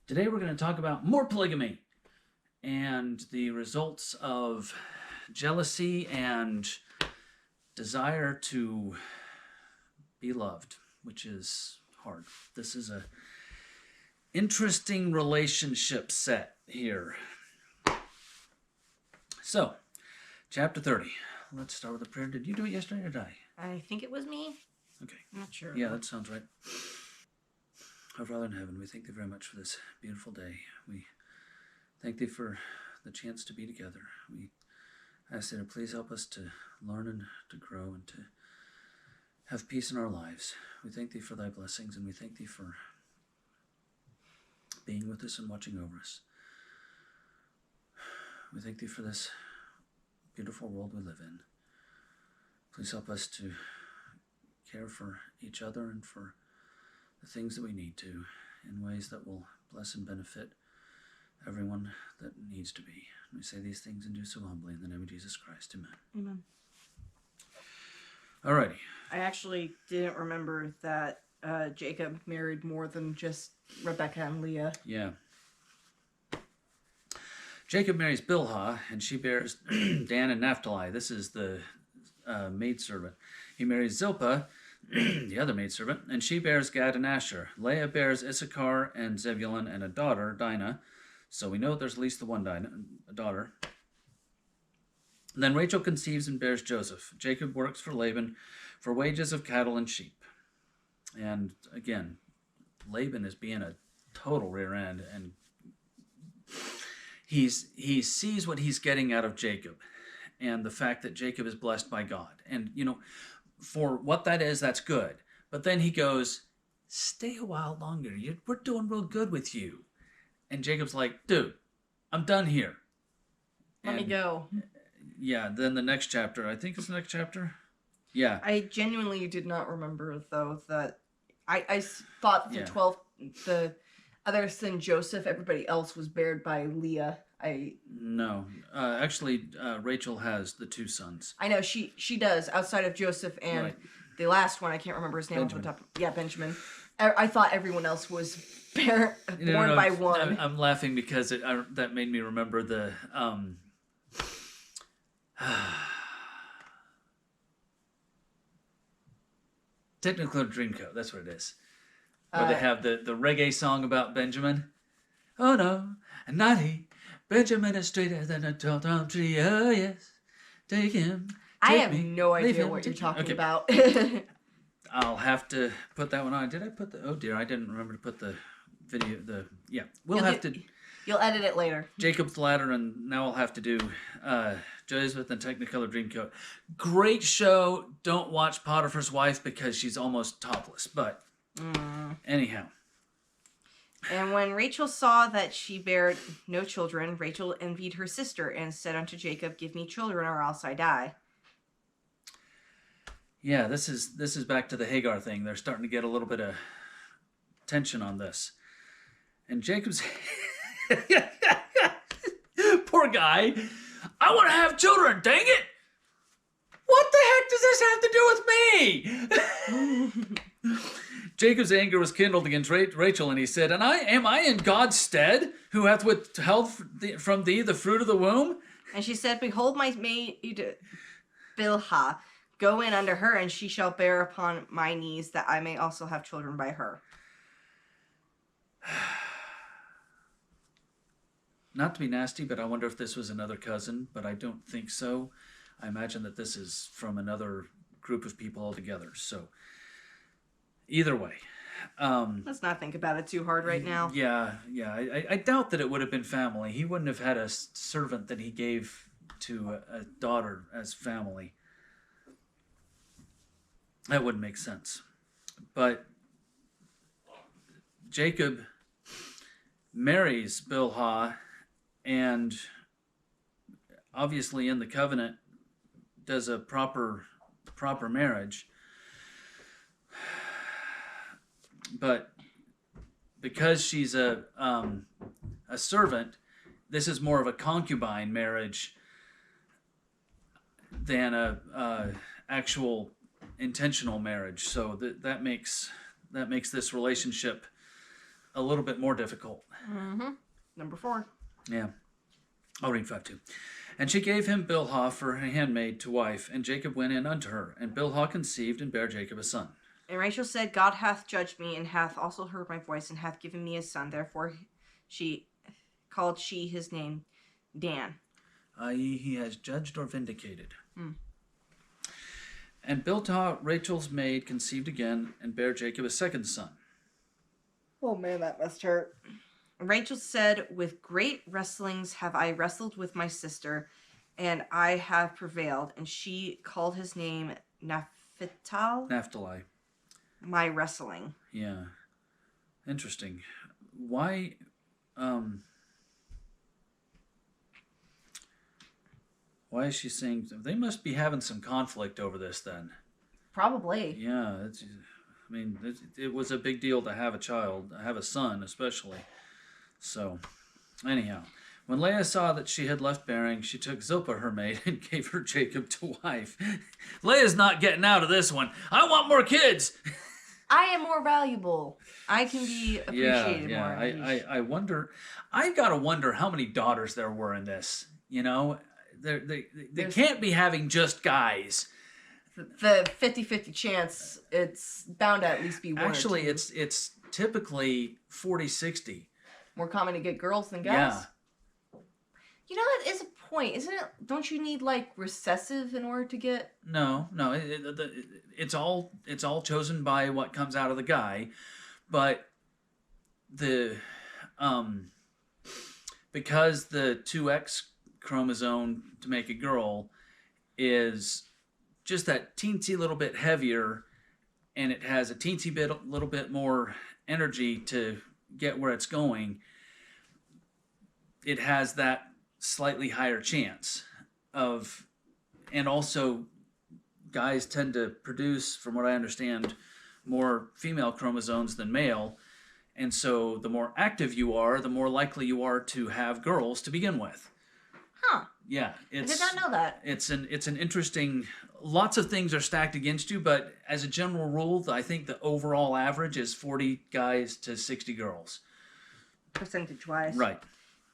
Today we're going to talk about more polygamy and the results of jealousy and desire to be loved, which is hard. This is a interesting relationship set here. So, chapter 30. Let's start with a prayer. Did you do it yesterday or did I? I think it was me. Okay. I'm not sure. Yeah, that sounds right. Our Father in heaven, we thank thee very much for this beautiful day. We thank thee for the chance to be together. We ask thee to please help us to learn and to grow and to have peace in our lives. We thank thee for thy blessings, and we thank thee for being with us and watching over us. We thank thee for this beautiful world we live in. Please help us to care for each other and for the things that we need to in ways that will bless and benefit everyone that needs to be. We say these things and do so humbly in the name of Jesus Christ. Amen. Amen. Alrighty. I actually didn't remember that Jacob married more than just Rebecca and Leah. Yeah. Jacob marries Bilhah, and she bears Dan and Naphtali. This is the maidservant. He marries Zilpah, the other maidservant, and she bears Gad and Asher. Leah bears Issachar and Zebulun and a daughter, Dinah. So we know there's at least the one daughter. Then Rachel conceives and bears Joseph. Jacob works for Laban for wages of cattle and sheep. And again, Laban is being a total rear end, and he sees what he's getting out of Jacob and the fact that Jacob is blessed by God. And, you know, for what that is, that's good. But then he goes, stay a while longer. We're doing real good with you. And Jacob's like, dude, I'm done here. Let me go. Yeah, then the next chapter, I think it's the next chapter. Yeah. I genuinely did not remember, though, that I thought the others than Joseph, everybody else was bared by Leah. No. Actually, Rachel has the two sons. I know, she does, outside of Joseph and Right. The last one, I can't remember his name Benjamin. off the top. Yeah, Benjamin. I thought everyone else was born by one. I'm laughing because that made me remember the Technicolor Dreamcoat. That's what it is. Where they have the reggae song about Benjamin. Oh no, not he. Benjamin is straighter than a tall palm tree. Oh yes, take him. I have no idea what you're talking about. I'll have to put that one on. Did I put the? Oh dear, I didn't remember to put the video. You'll edit it later. Jacob's Ladder, and now I'll have to do Joseph and Technicolor Dreamcoat. Great show. Don't watch Potiphar's Wife because she's almost topless. But anyhow. And when Rachel saw that she bare no children, Rachel envied her sister and said unto Jacob, give me children or else I die. Yeah, this is back to the Hagar thing. They're starting to get a little bit of tension on this. And Jacob's... Poor guy. I want to have children, dang it! What the heck does this have to do with me? Jacob's anger was kindled against Rachel, and he said, am I in God's stead, who hath withheld from thee the fruit of the womb? And she said, behold my maid Bilhah, go in unto her, and she shall bear upon my knees, that I may also have children by her. Not to be nasty, but I wonder if this was another cousin, but I don't think so. I imagine that this is from another group of people altogether. So, either way. Let's not think about it too hard right now. Yeah. I doubt that it would have been family. He wouldn't have had a servant that he gave to a daughter as family. That wouldn't make sense. But Jacob marries Bilhah, and obviously in the covenant does a proper marriage. But because she's a servant, this is more of a concubine marriage than a actual intentional marriage. So that makes this relationship a little bit more difficult. Mm-hmm. Number 4. Yeah. I'll read 5 too. And she gave him Bilhah for her handmaid to wife, and Jacob went in unto her. And Bilhah conceived and bare Jacob a son. And Rachel said, God hath judged me, and hath also heard my voice, and hath given me a son. Therefore she called his name Dan. I.e., he has judged or vindicated. Hmm. And Bilhah, Rachel's maid, conceived again, and bare Jacob a second son. Oh man, that must hurt. Rachel said, with great wrestlings have I wrestled with my sister, and I have prevailed. And she called his name Naphtali. My wrestling. Yeah. Interesting. Why is she saying... They must be having some conflict over this then. Probably. Yeah. It was a big deal to have a child, have a son especially. So, anyhow, when Leah saw that she had left bearing, she took Zilpah her maid and gave her Jacob to wife. Leah's not getting out of this one. I want more kids. I am more valuable. I can be appreciated more. I wonder. I gotta wonder how many daughters there were in this. You know, they can't be having just guys. The 50-50 chance, it's bound to at least be one. Actually, or two. it's typically 40-60. More common to get girls than guys. Yeah. You know, that is a point, isn't it? Don't you need like recessive in order to get? No. It's all chosen by what comes out of the guy, but because the 2X chromosome to make a girl is just that teensy little bit heavier, and it has a teensy little bit more energy to get where it's going, it has that slightly higher chance of, and also guys tend to produce, from what I understand, more female chromosomes than male, and so the more active you are, the more likely you are to have girls to begin with. Huh. Yeah, I did not know that. It's an interesting. Lots of things are stacked against you, but as a general rule, I think the overall average is 40 guys to 60 girls. Percentage-wise. Right.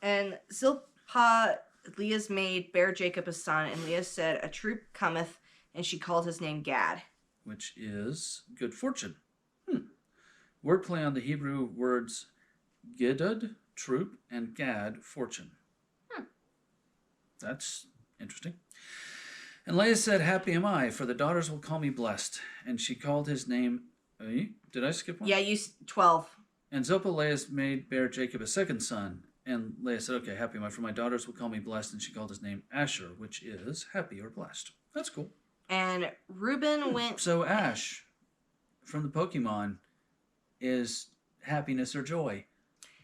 And Zilpah, Leah's maid, bare Jacob a son, and Leah said, a troop cometh, and she called his name Gad. Which is good fortune. Wordplay on the Hebrew words Gidad, troop, and Gad, fortune. That's interesting. And Leah said, happy am I, for the daughters will call me blessed. And she called his name... Did I skip one? Yeah, 12. And Zilpah, Leah's maid, bare Jacob a second son. And Leah said, okay, happy am I, for my daughters will call me blessed. And she called his name Asher, which is happy or blessed. That's cool. And Reuben went... So Ash, from the Pokemon, is happiness or joy.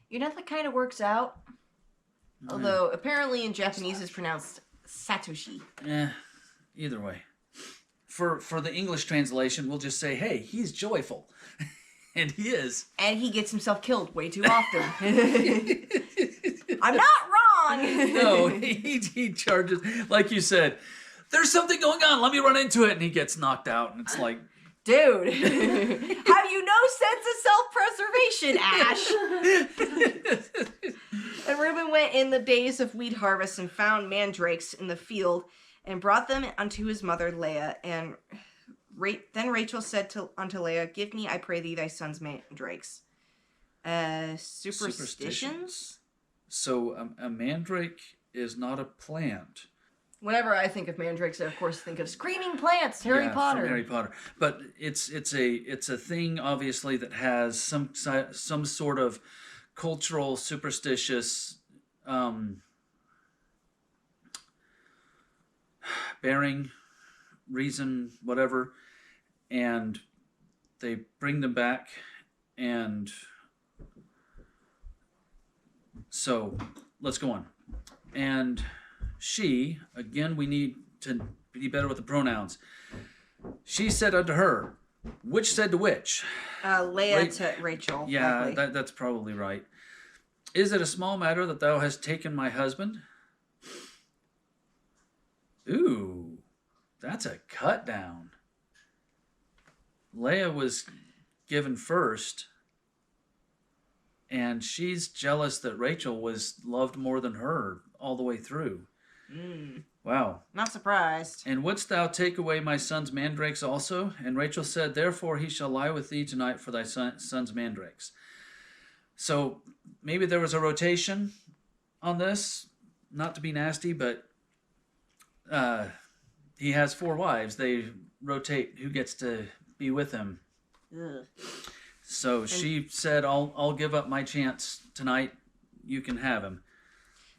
You know, that kind of works out. Although, apparently in Japanese it's pronounced Satoshi. Either way. For the English translation, we'll just say, hey, he's joyful. And he is. And he gets himself killed way too often. I'm not wrong! No, he charges, like you said, there's something going on, let me run into it, and he gets knocked out, and it's like... Dude, have you no sense of self-preservation, Ash? And Reuben went in the days of wheat harvest and found mandrakes in the field and brought them unto his mother Leah. And then Rachel said unto Leah, give me, I pray thee, thy son's mandrakes. Superstitions? So a mandrake is not a plant. Whenever I think of mandrakes, I of course think of screaming plants, Harry Potter. From Harry Potter. But it's a thing obviously that has some sort of cultural, superstitious bearing, reason, whatever, and they bring them back, and so let's go on. And she, again, we need to be better with the pronouns. She said unto her, which said to which? Leah to Rachel. Yeah, that's probably right. Is it a small matter that thou hast taken my husband? Ooh, that's a cut down. Leah was given first, and she's jealous that Rachel was loved more than her all the way through. Wow. Not surprised. And wouldst thou take away my son's mandrakes also? And Rachel said, therefore he shall lie with thee tonight for thy son's mandrakes. So maybe there was a rotation on this. Not to be nasty, but he has 4 wives. They rotate who gets to be with him. Ugh. So she said, I'll give up my chance tonight. You can have him.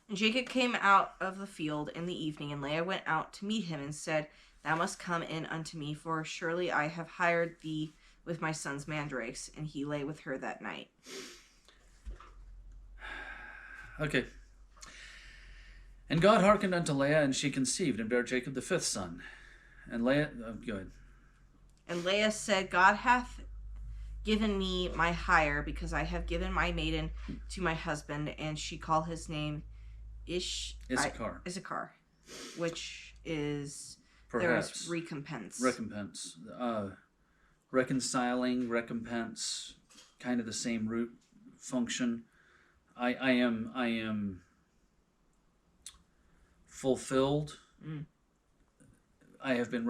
And Jacob came out of the field in the evening, and Leah went out to meet him and said, thou must come in unto me, for surely I have hired thee with my son's mandrakes. And he lay with her that night. Okay. And God hearkened unto Leah, and she conceived, and bare Jacob the 5th son. And Leah, go ahead. And Leah said, God hath given me my hire, because I have given my maiden to my husband. And she called his name Issachar, which is perhaps there's recompense. Reconciling, recompense, kind of the same root function. I am fulfilled. I have been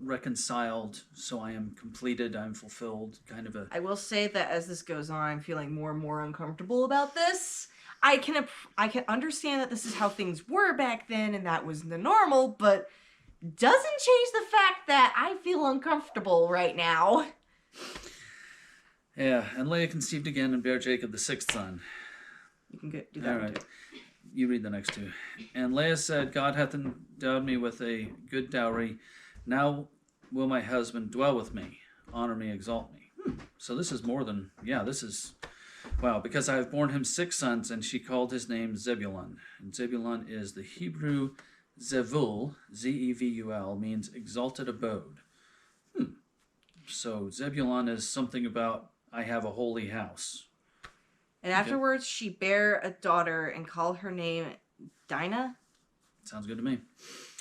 reconciled, so I am completed. I'm fulfilled. Kind of a. I will say that as this goes on, I'm feeling more and more uncomfortable about this. I can understand that this is how things were back then, and that was the normal, but doesn't change the fact that I feel uncomfortable right now. Yeah, and Leah conceived again and bare Jacob the 6th son. You can do that. All right. You read the next 2. And Leah said, God hath endowed me with a good dowry. Now will my husband dwell with me, honor me, exalt me. So this is more than, this is, wow, because I have borne him 6 sons, and she called his name Zebulun. And Zebulun is the Hebrew Zevul, Zevul, means exalted abode. So Zebulun is something about, I have a holy house. And afterwards she bare a daughter, and called her name Dinah. Sounds good to me.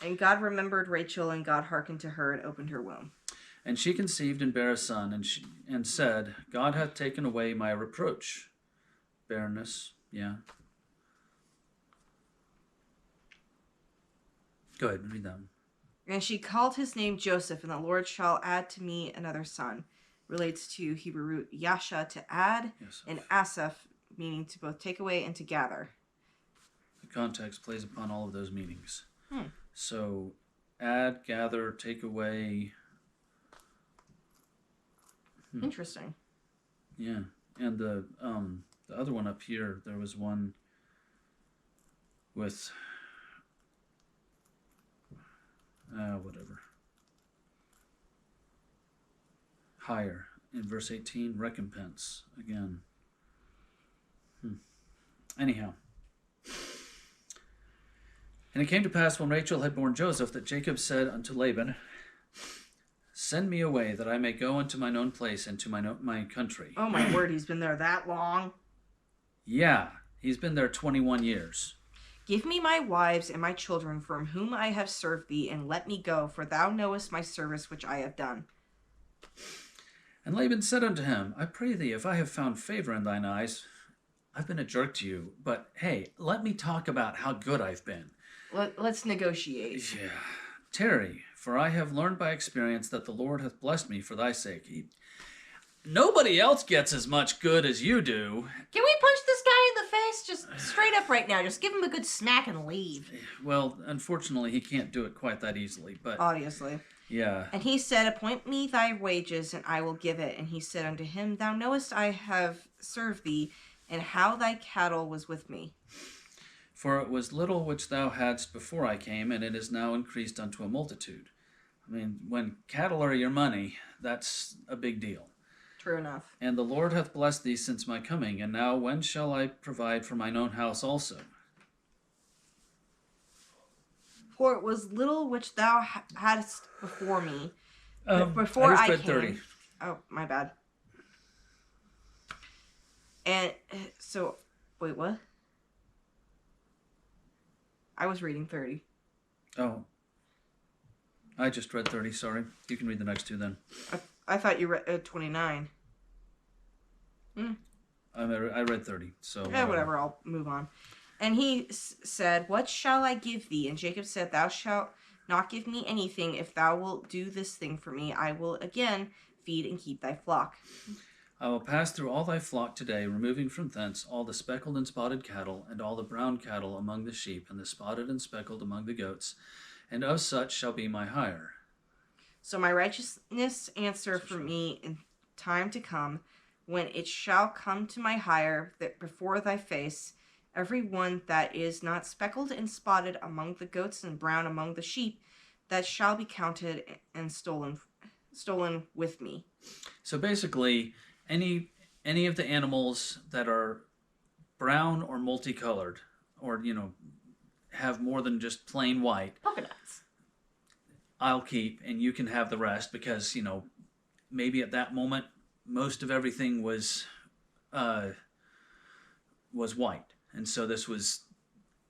And God remembered Rachel, and God hearkened to her and opened her womb. And she conceived and bare a son, and said, God hath taken away my reproach. Barrenness, yeah. Go ahead and read that. And she called his name Joseph, and the Lord shall add to me another son. Relates to Hebrew root yasha, to add, and asaph, meaning to both take away and to gather. The context plays upon all of those meanings. So, add, gather, take away. Interesting. Yeah, and the other one up here, there was one with whatever. Higher in verse 18, recompense again. Anyhow. And it came to pass when Rachel had borne Joseph that Jacob said unto Laban, send me away that I may go unto mine own place and to my country. Oh my word, he's been there that long? Yeah, he's been there 21 years. Give me my wives and my children from whom I have served thee, and let me go, for thou knowest my service which I have done. And Laban said unto him, I pray thee, if I have found favor in thine eyes, I've been a jerk to you, but hey, let me talk about how good I've been. Let's negotiate. Yeah. Tarry, for I have learned by experience that the Lord hath blessed me for thy sake. Nobody else gets as much good as you do. Can we punch this guy in the face? Just straight up right now. Just give him a good smack and leave. Well, unfortunately, he can't do it quite that easily, but... Obviously. Yeah. And he said, appoint me thy wages, and I will give it. And he said unto him, thou knowest I have served thee, and how thy cattle was with me. For it was little which thou hadst before I came, and it is now increased unto a multitude. I mean, when cattle are your money, that's a big deal. True enough. And the Lord hath blessed thee since my coming, and now when shall I provide for mine own house also? For it was little which thou hadst before me, before I read came. 30. Oh, my bad. And so, wait, what? I was reading 30. Oh. I just read 30, sorry. You can read the next two then. I thought you read 29. I read 30. So Whatever, I'll move on. And he said, "What shall I give thee?" And Jacob said, "Thou shalt not give me anything. If thou wilt do this thing for me, I will again feed and keep thy flock." I will pass through all thy flock today, removing from thence all the speckled and spotted cattle, and all the brown cattle among the sheep, and the spotted and speckled among the goats, and of such shall be my hire. So my righteousness answer for me in time to come, when it shall come to my hire that before thy face, every one that is not speckled and spotted among the goats and brown among the sheep, that shall be counted and stolen with me. So basically, any of the animals that are brown or multicolored, or have more than just plain white, Polka dots. I'll keep, and you can have the rest, because maybe at that moment most of everything was white, and so this was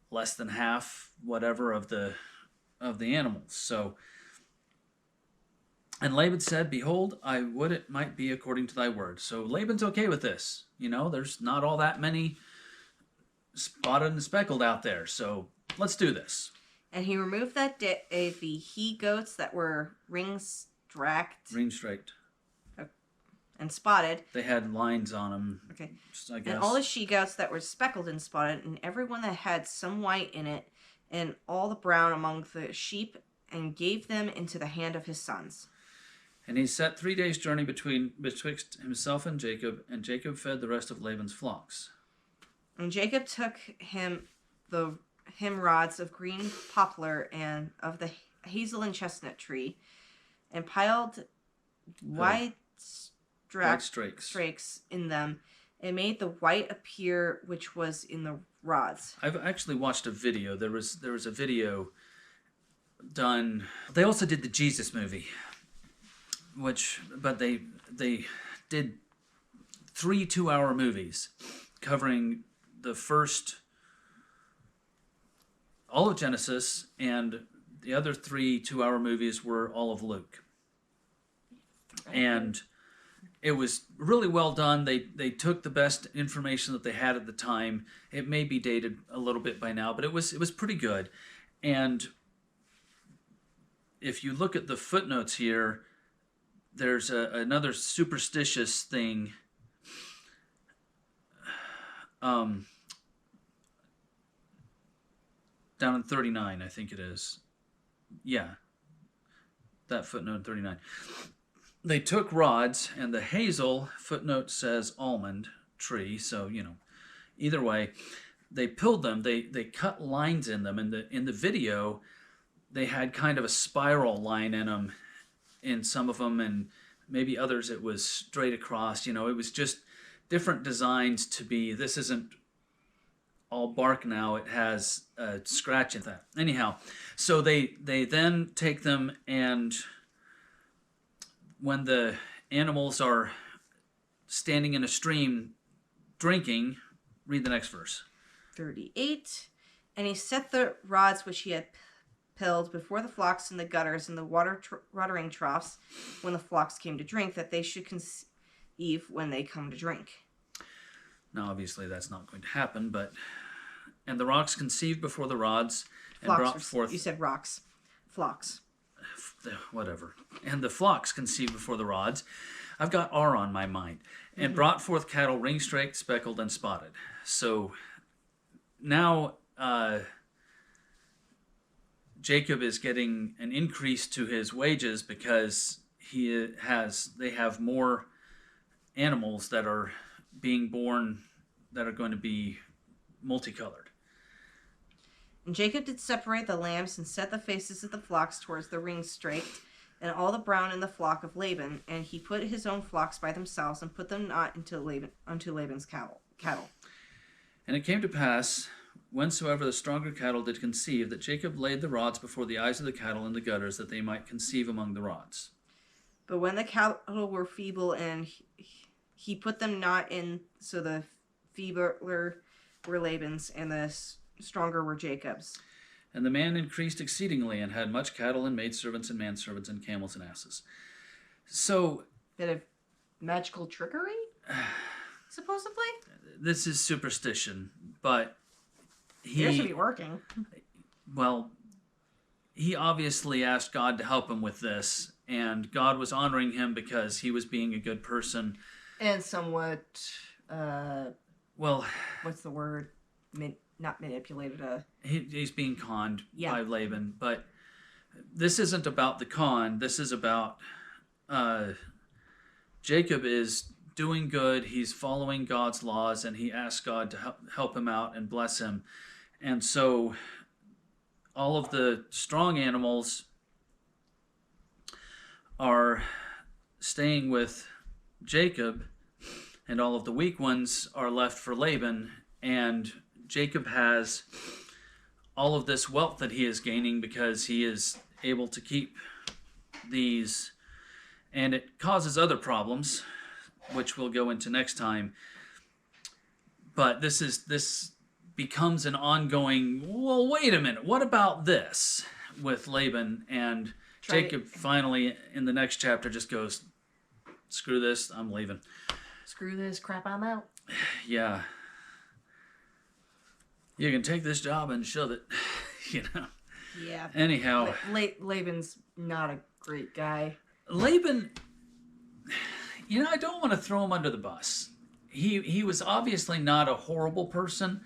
less than half whatever of the animals. So, and Laban said, "Behold, I would it might be according to thy word." So Laban's okay with this. There's not all that many spotted and speckled out there, so let's do this. And he removed that day the he-goats that were ring-straked and spotted. They had lines on them. Okay. I guess. And all the she-goats that were speckled and spotted, and everyone that had some white in it, and all the brown among the sheep, and gave them into the hand of his sons. And he set 3 days' journey betwixt himself and Jacob fed the rest of Laban's flocks. And Jacob took him rods of green poplar and of the hazel and chestnut tree, and piled white strakes in them, and made the white appear which was in the rods. I've actually watched a video. There was a video done. They also did the Jesus movie, but they did 3 2-hour movies covering the first all of Genesis, and the other 3 2-hour movies were all of Luke. And it was really well done. They took the best information that they had at the time. It may be dated a little bit by now, but it was pretty good. And if you look at the footnotes here, there's another superstitious thing. Down in 39, I think it is. Yeah, that footnote 39. They took rods, and the hazel, footnote says almond tree, so, either way, they pilled them, they cut lines in them. In the video, they had kind of a spiral line in them, in some of them, and maybe others it was straight across. It was just different designs to be, this isn't all bark now, it has a scratch in that. Anyhow, so they then take them, and when the animals are standing in a stream drinking, read the next verse. 38. And he set the rods which he had pilled before the flocks in the gutters and the watering troughs when the flocks came to drink, that they should conceive when they come to drink. Now, obviously, that's not going to happen, but... And the rocks conceived before the rods, and Flocks brought forth... You said rocks. Flocks. Whatever. And the flocks conceived before the rods. I've got R on my mind. And brought forth cattle ring-straked, speckled, and spotted. So now Jacob is getting an increase to his wages because they have more animals that are being born that are going to be multicolored. And Jacob did separate the lambs and set the faces of the flocks towards the ring-straked, and all the brown in the flock of Laban, and he put his own flocks by themselves, and put them not unto Laban's cattle. And it came to pass, whensoever the stronger cattle did conceive, that Jacob laid the rods before the eyes of the cattle in the gutters, that they might conceive among the rods. But when the cattle were feeble, and he put them not in, so the feebler were Laban's, and the stronger were Jacob's. And the man increased exceedingly, and had much cattle, and maidservants, and manservants, and camels, and asses. So... Bit of magical trickery? supposedly. This is superstition, but It should be working. well, he obviously asked God to help him with this, and God was honoring him because he was being a good person. And somewhat, well, what's the word? Not manipulated. He's being conned Yeah. by Laban, but this isn't about the con. This is about Jacob is doing good. He's following God's laws, and he asks God to help him out and bless him. And so all of the strong animals are staying with Jacob, and all of the weak ones are left for Laban. And Jacob has all of this wealth that he is gaining because he is able to keep these, and it causes other problems, which we'll go into next time. But this becomes an ongoing, well, wait a minute, what about this with Laban? And Jacob finally in the next chapter just goes, screw this, I'm leaving. Screw this crap, I'm out. Yeah. You can take this job and shove it, you know. Yeah. Anyhow. Laban's not a great guy. Laban, you know, I don't want to throw him under the bus. He was obviously not a horrible person,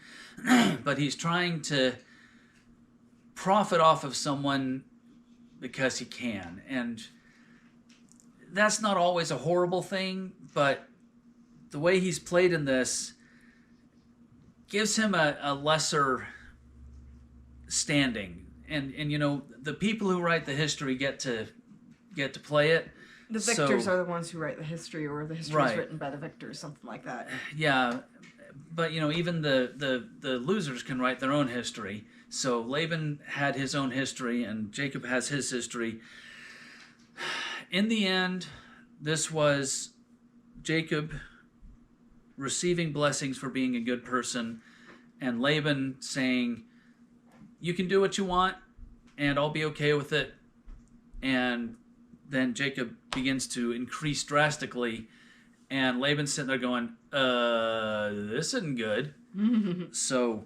but he's trying to profit off of someone because he can. And that's not always a horrible thing, but the way he's played in this gives him a lesser standing. And you know, the people who write the history get to play it. The victors are the ones who write the history, or the history is written by the victors, something like that. Yeah, but you know, even the losers can write their own history. So Laban had his own history, and Jacob has his history. In the end, this was Jacob receiving blessings for being a good person, and Laban saying, you can do what you want, and I'll be okay with it. And then Jacob begins to increase drastically, and Laban's sitting there going, this isn't good. So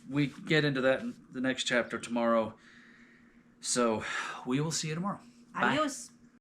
we get into that in the next chapter tomorrow. So we will see you tomorrow. Bye. Adios.